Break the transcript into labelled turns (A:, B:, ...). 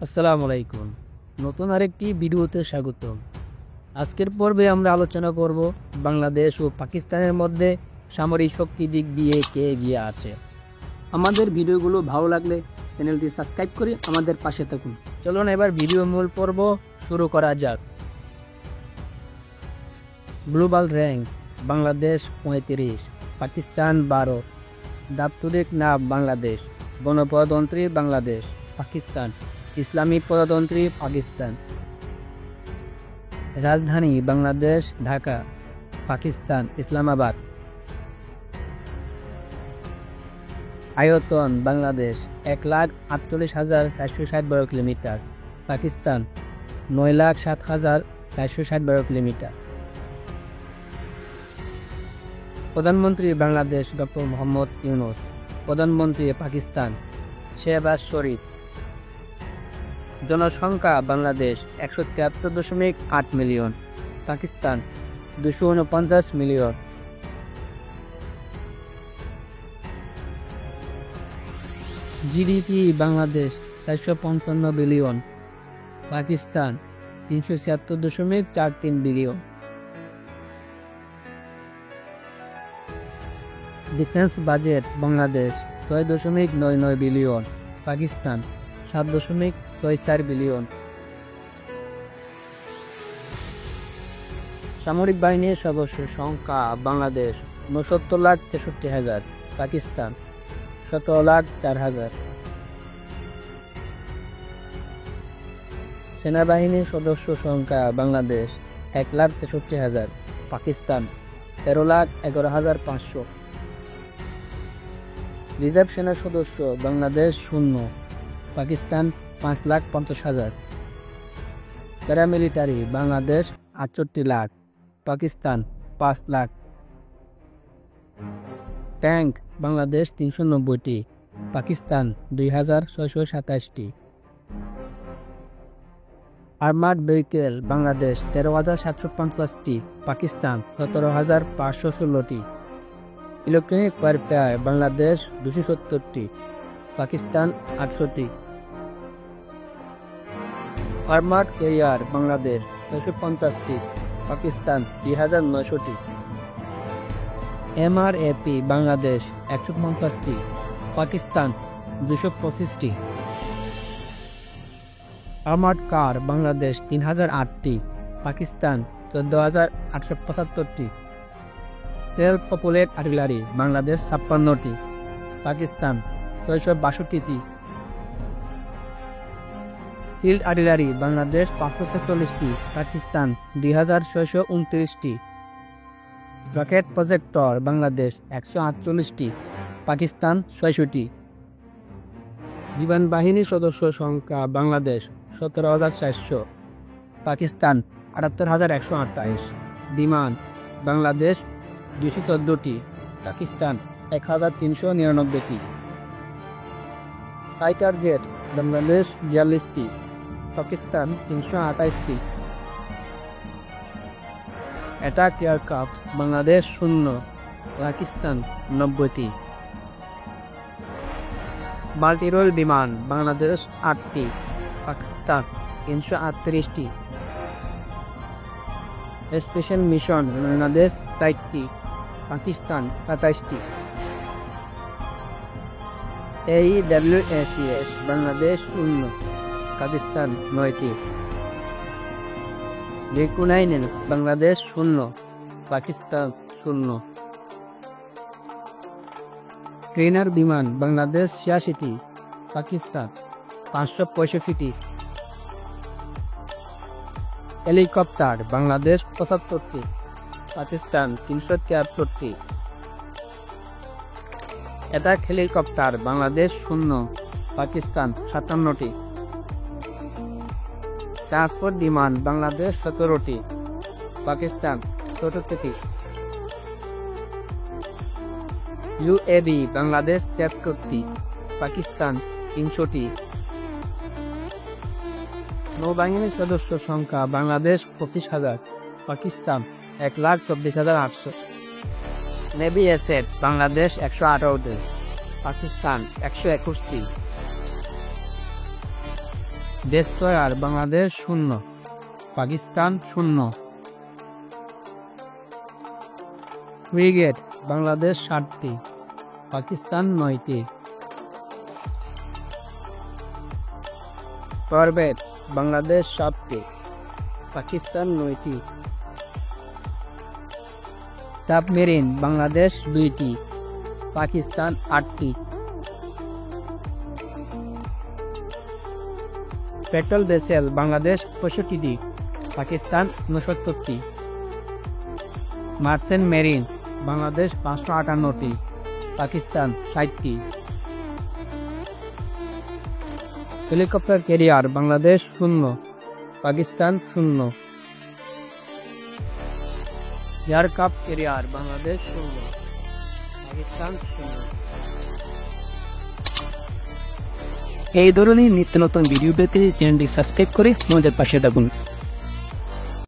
A: আসসালামু আলাইকুম। নতুন আরেকটি ভিডিওতে স্বাগত। আজকের পর্বে আমরা আলোচনা করব বাংলাদেশ ও পাকিস্তানের মধ্যে সামরিক শক্তি দিক দিয়ে কে এগিয়ে আছে। আমাদের ভিডিওগুলো ভালো লাগলে চ্যানেলটি সাবস্ক্রাইব করে আমাদের পাশে থাকুন। চলুন এবার ভিডিও মূল পর্ব শুরু করা যাক। Global rank: Bangladesh 35, Pakistan 12। দাপ্তরিক নাম: বাংলাদেশ। গণপ্রজাতন্ত্রী বাংলাদেশ, পাকিস্তান। ইসলামী প্রজাতন্ত্রী পাকিস্তান। রাজধানী: বাংলাদেশ ঢাকা, পাকিস্তান ইসলামাবাদ। আয়তন: বাংলাদেশ 1,48,460 বর্গ কিলোমিটার, পাকিস্তান 9,07,460 বর্গ কিলোমিটার। প্রধানমন্ত্রী বাংলাদেশ ডক্টর মোহাম্মদ ইউনূস। প্রধানমন্ত্রী পাকিস্তান শেহবাজ শরীফ। জনসংখ্যা: Bangladesh 173.8 million, Pakistan 249 million. GDP: Bangladesh 455 billion, Pakistan 376.43 billion. Defence budget: Bangladesh 6.99 billion, Pakistan 7.64 billion. সামরিক বাহিনীর সদস্য সংখ্যা: বাংলাদেশ 69,63,000, পাকিস্তান 17,04,000। সেনাবাহিনীর সদস্য সংখ্যা: বাংলাদেশ 1,63,000, পাকিস্তান 13,11,500। রিজার্ভ সেনা সদস্য: বাংলাদেশ 0, পাকিস্তান 5,50,000। প্যারামিলিটারি: বাংলাদেশ 68 লাখ, পাকিস্তান 5 লাখ। ট্যাঙ্ক: বাংলাদেশ 390টি, পাকিস্তান 2,627টি। আর্মার্ড ভেহিকেল: বাংলাদেশ 13,750টি, পাকিস্তান 17,516টি। ইলেকট্রনিক ওয়ারফেয়ার: বাংলাদেশ 270টি, পাকিস্তান 800টি। আর্মার্ড ক্যারিয়ার: বাংলাদেশ 650টি, পাকিস্তান 2,900টি। এমআরএপি: বাংলাদেশ 150টি, পাকিস্তান 225টি। আর্মার্ড কার: বাংলাদেশ 3,008টি, পাকিস্তান 14,875টি। সেলফ প্রপেলেড আর্টিলারি: বাংলাদেশ 56টি, পাকিস্তান 662টি। ফিল্ড আর্টিলারি: বাংলাদেশ 546টি, পাকিস্তান 2,629টি। রকেট প্রজেক্টর: বাংলাদেশ 148টি, পাকিস্তান 600টি। বিমান বাহিনীর সদস্য সংখ্যা: বাংলাদেশ 17,400, পাকিস্তান 78,128। বিমান: বাংলাদেশ 214টি, পাকিস্তান 1,399টি। ফাইটার জেট: বাংলাদেশ 42টি, পাকিস্তান 328টি। অ্যাটাক এয়ারক্রাফট: বাংলাদেশ 0, পাকিস্তান 90টি। মাল্টিরোল বিমান: বাংলাদেশ 8টি, পাকিস্তান 338টি। স্পেশাল মিশন: বাংলাদেশ 4টি, পাকিস্তান 27টি। AEWACS: বাংলাদেশ 0, পাকিস্তান 9টি। রিকনাইসেন্স: বাংলাদেশ 0, পাকিস্তান 0। ট্রেনার বিমান: বাংলাদেশ 86টি, পাকিস্তান 565টি। হেলিকপ্টার: বাংলাদেশ 75টি, পাকিস্তান 373টি। অ্যাটাক হেলিকপ্টার: বাংলাদেশ 0, পাকিস্তান 57টি। ট্রান্সপোর্ট বিমান: বাংলাদেশ 17টি, পাকিস্তান 74টি। ইউএভি: বাংলাদেশ 76টি, পাকিস্তান 300টি। নৌবাহিনীর সদস্য সংখ্যা: বাংলাদেশ 25,000, পাকিস্তান 1,24,800। নেভি অ্যাসেট: বাংলাদেশ 118টি, পাকিস্তান 121টি। ডেস্ট্রয়ার বাংলাদেশ 0, পাকিস্তান 0। ফ্রিগেট বাংলাদেশ 7টি, পাকিস্তান 9টি। করভেট বাংলাদেশ 7টি, পাকিস্তান 9টি। সাবমেরিন বাংলাদেশ 2টি, পাকিস্তান 8টি। পেট্রোল ভেসেল বাংলাদেশ 65টি, পাকিস্তান 69টি। মার্চেন্ট মেরিন বাংলাদেশ 558টি, পাকিস্তান 60টি। Helicopter carrier Bangladesh 0, Pakistan 0। Aircraft carrier Bangladesh 0, Pakistan 0। এই ধরনের নিত্য নতুন ভিডিও পেতে চ্যানেলটি সাবস্ক্রাইব করে আমাদের পাশে থাকুন।